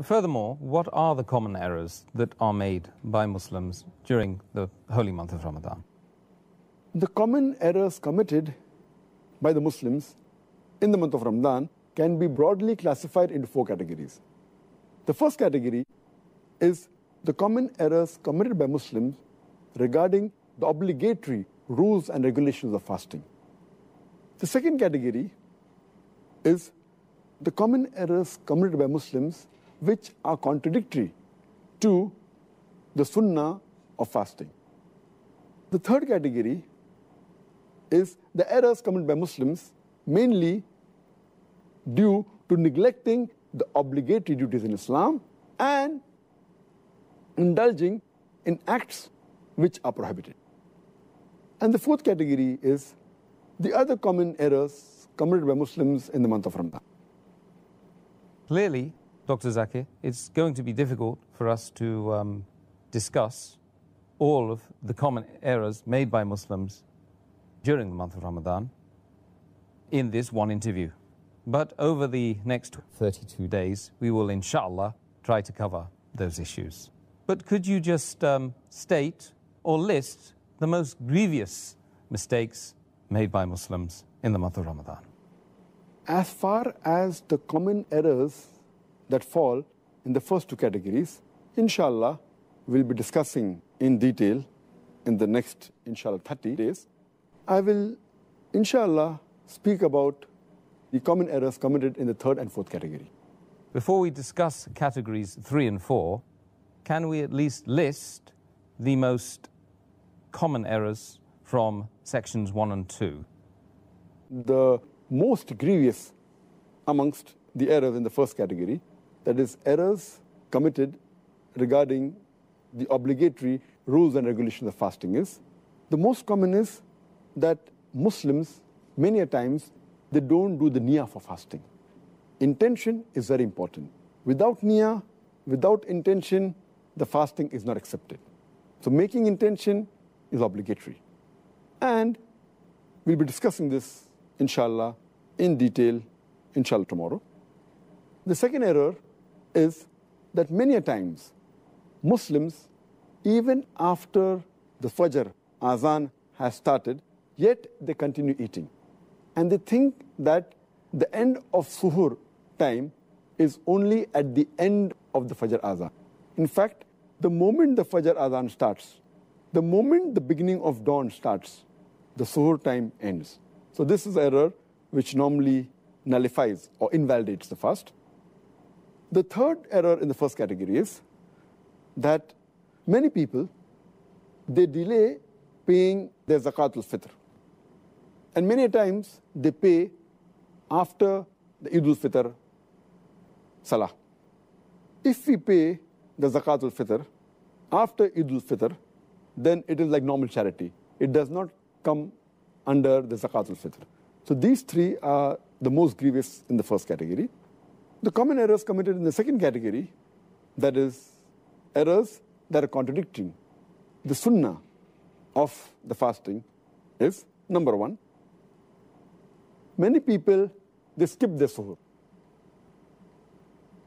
Furthermore, what are the common errors that are made by Muslims during the holy month of Ramadan? The common errors committed by the Muslims in the month of Ramadan can be broadly classified into 4 categories. The first category is the common errors committed by Muslims regarding the obligatory rules and regulations of fasting. The second category is the common errors committed by Muslims which are contradictory to the sunnah of fasting. The third category is the errors committed by Muslims mainly due to neglecting the obligatory duties in Islam and indulging in acts which are prohibited. And the fourth category is the other common errors committed by Muslims in the month of Ramadan. Clearly, Dr. Zakir, it's going to be difficult for us to discuss all of the common errors made by Muslims during the month of Ramadan in this one interview. But over the next 32 days, we will, inshallah, try to cover those issues. But could you just state or list the most grievous mistakes made by Muslims in the month of Ramadan? As far as the common errors that fall in the first 2 categories, inshallah, we'll be discussing in detail in the next, inshallah, 30 days. I will, inshallah, speak about the common errors committed in the third and fourth category. Before we discuss categories 3 and 4, can we at least list the most common errors from sections 1 and 2? The most grievous amongst the errors in the first category, that is errors committed regarding the obligatory rules and regulations of fasting, is the most common is that Muslims many a times they don't do the niyyah for fasting. Intention is very important. Without niyyah, without intention, the fasting is not accepted. So making intention is obligatory. And we'll be discussing this, inshallah, in detail, inshallah, tomorrow. The second error is that many a times Muslims, even after the Fajr Azan has started, yet they continue eating. And they think that the end of Suhur time is only at the end of the Fajr Azan. In fact, the moment the Fajr Azan starts, the moment the beginning of dawn starts, the Suhur time ends. So this is an error which normally nullifies or invalidates the fast. The third error in the first category is that many people, they delay paying their zakatul fitr. And many times they pay after the Eidul Fitr salah. If we pay the zakatul fitr after Eidul Fitr, then it is like normal charity. It does not come under the zakatul fitr. So these 3 are the most grievous in the first category. The common errors committed in the second category, that is errors that are contradicting the sunnah of the fasting, is number 1. Many people, they skip their suhoor.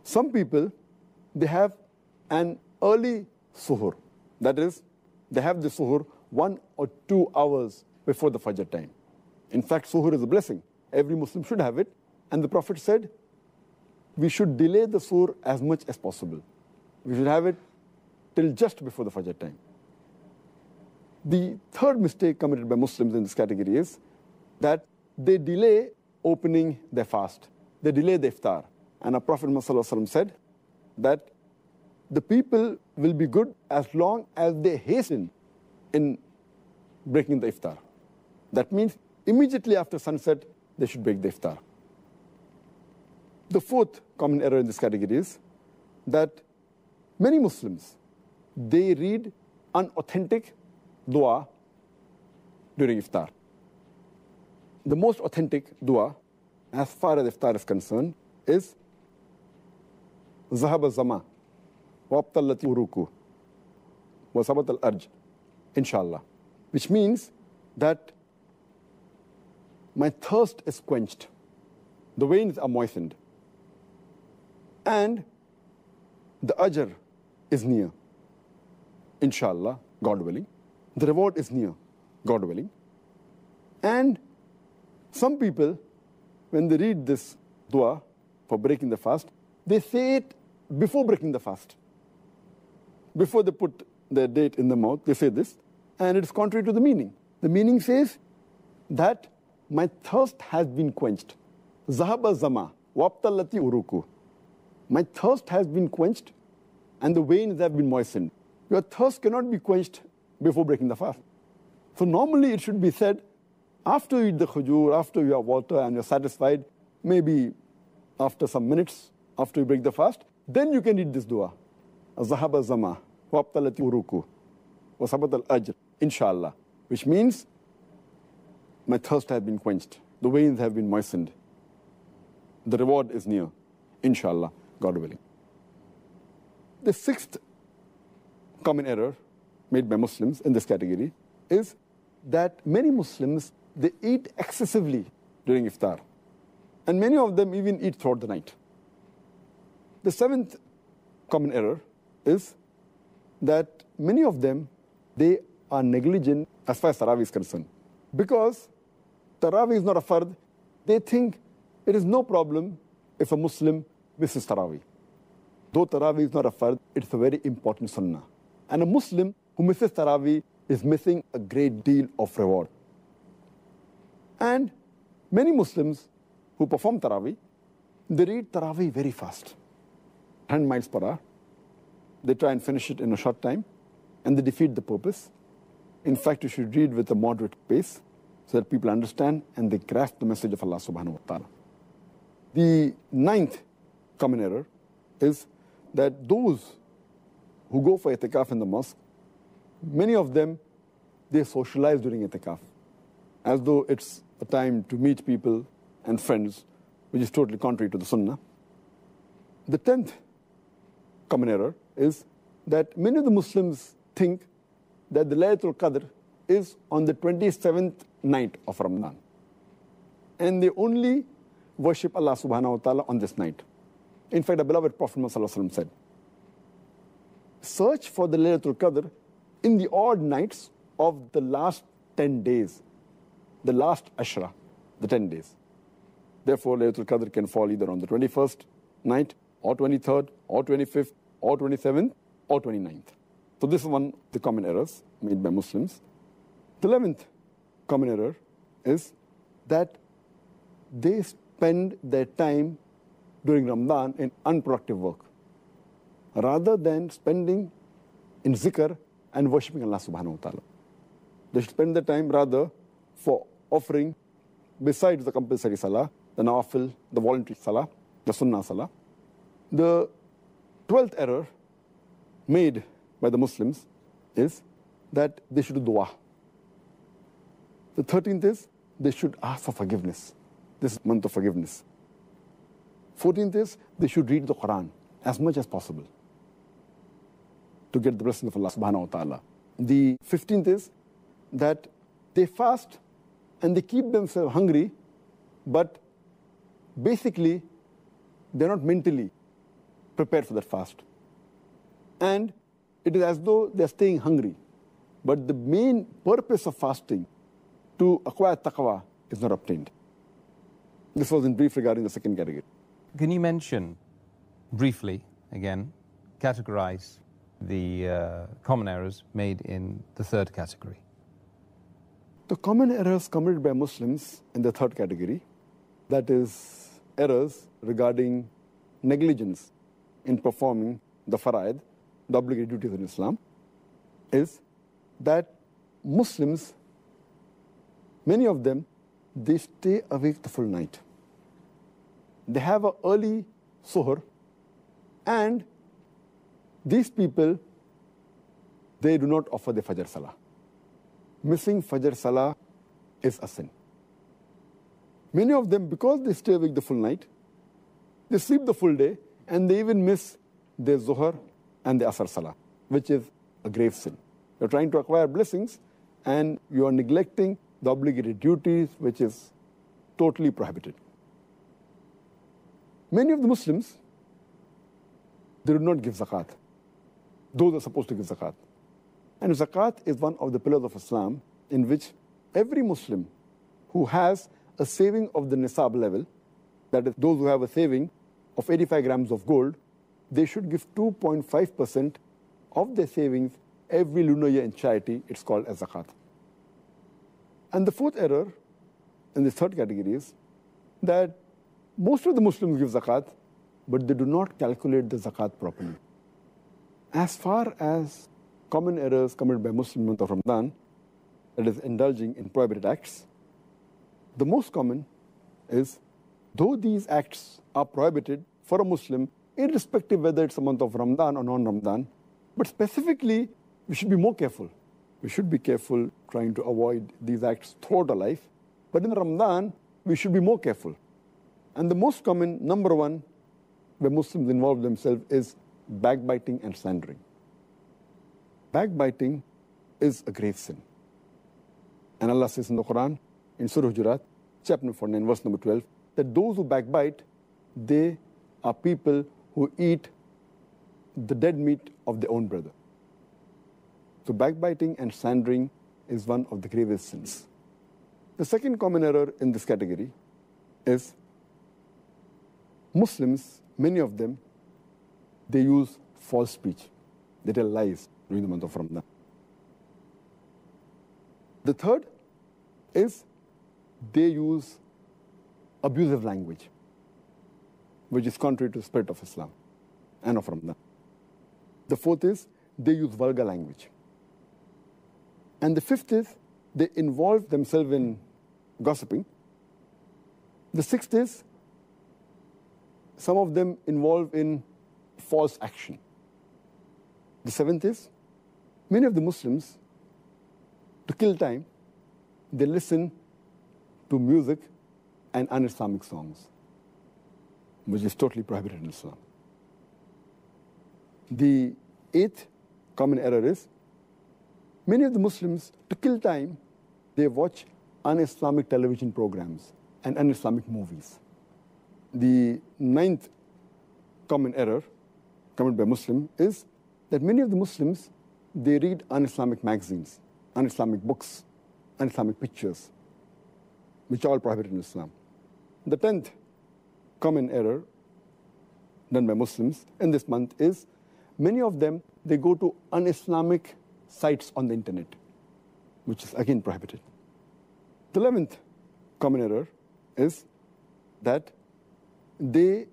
Some people, they have an early suhoor. That is, they have the suhoor 1 or 2 hours before the Fajr time. In fact, suhoor is a blessing. Every Muslim should have it. And the Prophet said, we should delay the suhoor as much as possible. We should have it till just before the Fajr time. The third mistake committed by Muslims in this category is that they delay opening their fast. They delay the iftar. And our Prophet Muhammad said that the people will be good as long as they hasten in breaking the iftar. That means immediately after sunset, they should break the iftar. The fourth common error in this category is that many Muslims, they read unauthentic dua during iftar. The most authentic dua, as far as iftar is concerned, is Zahab al-Zama, Wabtallati uruku, wa sabat al-arj, inshallah. Which means that my thirst is quenched, the veins are moistened, and the ajr is near, inshallah, God willing. The reward is near, God willing. And some people, when they read this dua for breaking the fast, they say it before breaking the fast. Before they put their date in the mouth, they say this, and it's contrary to the meaning. The meaning says that my thirst has been quenched. Zahaba zama, wabtalati uruku. My thirst has been quenched, and the veins have been moistened. Your thirst cannot be quenched before breaking the fast. So normally it should be said after you eat the khujur, after you have water and you're satisfied, maybe after some minutes, after you break the fast, then you can read this dua. Zahaba zama, wabtalati uruku, wasabat al-ajr, inshallah. Which means, my thirst has been quenched. The veins have been moistened. The reward is near, inshallah, God willing. The sixth common error made by Muslims in this category is that many Muslims, they eat excessively during iftar. And many of them even eat throughout the night. The seventh common error is that many of them, they are negligent as far as Tarawih is concerned. Because Tarawih is not a fard, they think it is no problem if a Muslim misses Tarawih. Though Tarawih is not a fard, it's a very important sunnah. And a Muslim who misses Tarawih is missing a great deal of reward. And many Muslims who perform Tarawih, they read Tarawih very fast, 100 miles per hour. They try and finish it in a short time, and they defeat the purpose. In fact, you should read with a moderate pace so that people understand and they grasp the message of Allah subhanahu wa ta'ala. The ninth common error is that those who go for itikaf in the mosque, many of them, they socialize during itikaf, as though it's a time to meet people and friends, which is totally contrary to the sunnah. The 10th common error is that many of the Muslims think that the Laylatul Qadr is on the 27th night of Ramadan. And they only worship Allah subhanahu wa ta'ala on this night. In fact, the beloved Prophet Muhammad said, search for the Laylatul Qadr in the odd nights of the last 10 days, the last Ashra, the 10 days. Therefore, Laylatul Qadr can fall either on the 21st night, or 23rd, or 25th, or 27th, or 29th. So this is one of the common errors made by Muslims. The 11th common error is that they spend their time during Ramadan in unproductive work, rather than spending in zikr and worshipping Allah subhanahu wa ta'ala. They should spend their time rather for offering, besides the compulsory salah, the nawafil, the voluntary salah, the sunnah salah. The 12th error made by the Muslims is that they should do dua. The 13th is they should ask for forgiveness. This is month of forgiveness. 14th is they should read the Quran as much as possible to get the blessing of Allah subhanahu wa ta'ala. The 15th is that they fast and they keep themselves hungry, but basically they're not mentally prepared for that fast. And it is as though they're staying hungry. But the main purpose of fasting, to acquire taqwa, is not obtained. This was in brief regarding the second category. Can you mention briefly, again, categorize the common errors made in the third category? The common errors committed by Muslims in the third category, that is errors regarding negligence in performing the faraid, the obligatory duties in Islam, is that Muslims, many of them, they stay awake the full night. They have an early suhr, and these people, they do not offer the Fajr Salah. Missing Fajr Salah is a sin. Many of them, because they stay awake the full night, they sleep the full day, and they even miss their Zuhr and the Asr Salah, which is a grave sin. You're trying to acquire blessings, and you are neglecting the obligatory duties, which is totally prohibited. Many of the Muslims, they do not give zakat. Those are supposed to give zakat. And zakat is one of the pillars of Islam in which every Muslim who has a saving of the nisab level, that is, those who have a saving of 85 grams of gold, they should give 2.5% of their savings every lunar year in charity. It's called as zakat. And the fourth error in this third category is that most of the Muslims give zakat, but they do not calculate the zakat properly. As far as common errors committed by Muslims in the month of Ramadan, that is indulging in prohibited acts, the most common is, though these acts are prohibited for a Muslim, irrespective whether it's a month of Ramadan or non-Ramadan, but specifically, we should be more careful. We should be careful trying to avoid these acts throughout our life. But in Ramadan, we should be more careful. And the most common, number one, where Muslims involve themselves is backbiting and slandering. Backbiting is a grave sin. And Allah says in the Quran, in Surah Hujurat, chapter 49, verse number 12, that those who backbite, they are people who eat the dead meat of their own brother. So backbiting and slandering is one of the gravest sins. The second common error in this category is Muslims, many of them, they use false speech. They tell lies during the month of Ramadan. The third is they use abusive language, which is contrary to the spirit of Islam and of Ramadan. The fourth is they use vulgar language. And the fifth is they involve themselves in gossiping. The sixth is some of them involve in false action. The seventh is many of the Muslims, to kill time, they listen to music and un-Islamic songs, which is totally prohibited in Islam. The eighth common error is many of the Muslims, to kill time, they watch un-Islamic television programs and un-Islamic movies. The ninth common error committed by Muslims is that many of the Muslims, they read un-Islamic magazines, un-Islamic books, un-Islamic pictures, which are all prohibited in Islam. The 10th common error done by Muslims in this month is many of them, they go to un-Islamic sites on the internet, which is again prohibited. The 11th common error is that they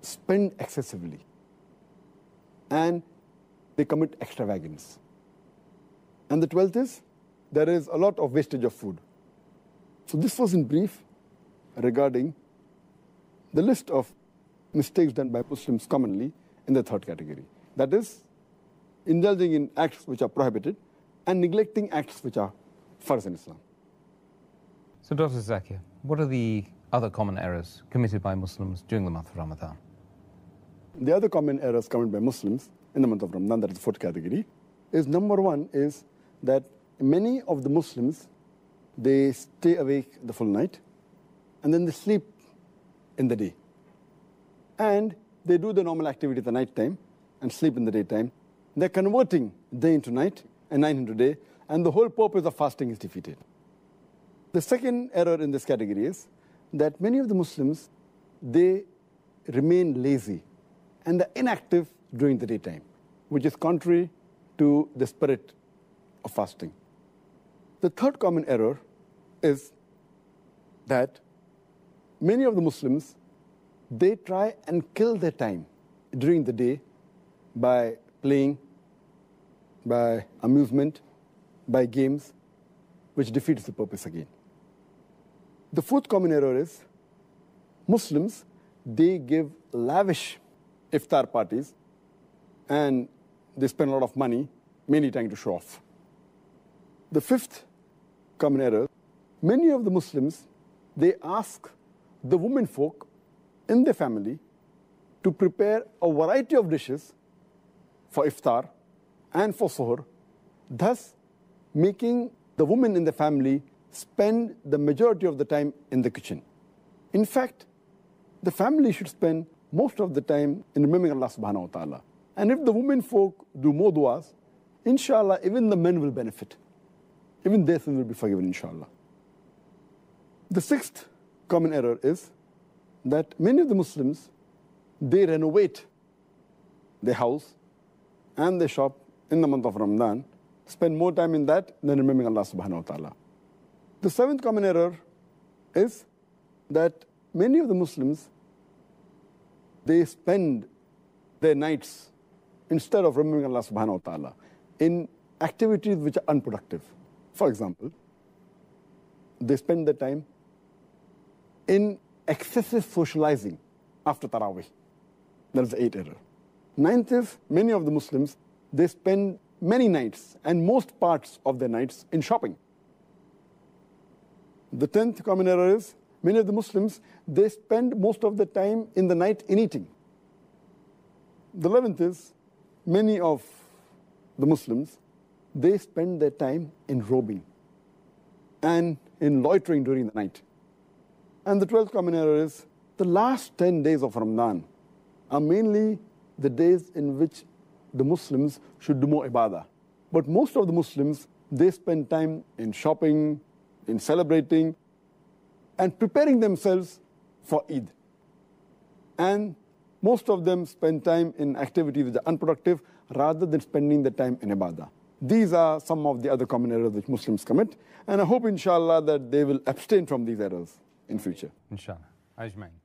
spend excessively and they commit extravagance. And the 12th is there is a lot of wastage of food. So this was in brief regarding the list of mistakes done by Muslims commonly in the third category. That is, indulging in acts which are prohibited and neglecting acts which are farz in Islam. So Dr. Dzakir, what are the other common errors committed by Muslims during the month of Ramadan? The other common errors committed by Muslims in the month of Ramadan, that is the fourth category, is number one is that many of the Muslims, they stay awake the full night and then they sleep in the day. And they do the normal activity at the night time and sleep in the daytime. They're converting day into night and night into day, and the whole purpose of fasting is defeated. The second error in this category is that many of the Muslims, they remain lazy and they're inactive during the daytime, which is contrary to the spirit of fasting. The third common error is that many of the Muslims, they try and kill their time during the day by playing, by amusement, by games, which defeats the purpose again. The fourth common error is Muslims, they give lavish iftar parties and they spend a lot of money, mainly trying to show off. The fifth common error, many of the Muslims, they ask the women folk in their family to prepare a variety of dishes for iftar and for suhoor, thus making the women in the family spend the majority of the time in the kitchen. In fact, the family should spend most of the time in remembering Allah subhanahu wa ta'ala. And if the women folk do more du'as, inshallah, even the men will benefit. Even their sins will be forgiven, inshallah. The sixth common error is that many of the Muslims, they renovate their house and their shop in the month of Ramadan, spend more time in that than remembering Allah subhanahu wa ta'ala. The seventh common error is that many of the Muslims, they spend their nights, instead of remembering Allah subhanahu wa ta'ala, in activities which are unproductive. For example, they spend their time in excessive socializing after Taraweeh. That is the eighth error. Ninth is, many of the Muslims, they spend many nights and most parts of their nights in shopping. The 10th common error is, many of the Muslims, they spend most of the time in the night in eating. The 11th is, many of the Muslims, they spend their time in robing and in loitering during the night. And the 12th common error is, the last 10 days of Ramadan are mainly the days in which the Muslims should do more ibadah. But most of the Muslims, they spend time in shopping, in celebrating, and preparing themselves for Eid. And most of them spend time in activities which are unproductive rather than spending the time in ibadah. These are some of the other common errors which Muslims commit. And I hope, inshallah, that they will abstain from these errors in future. Inshallah. Ajmain.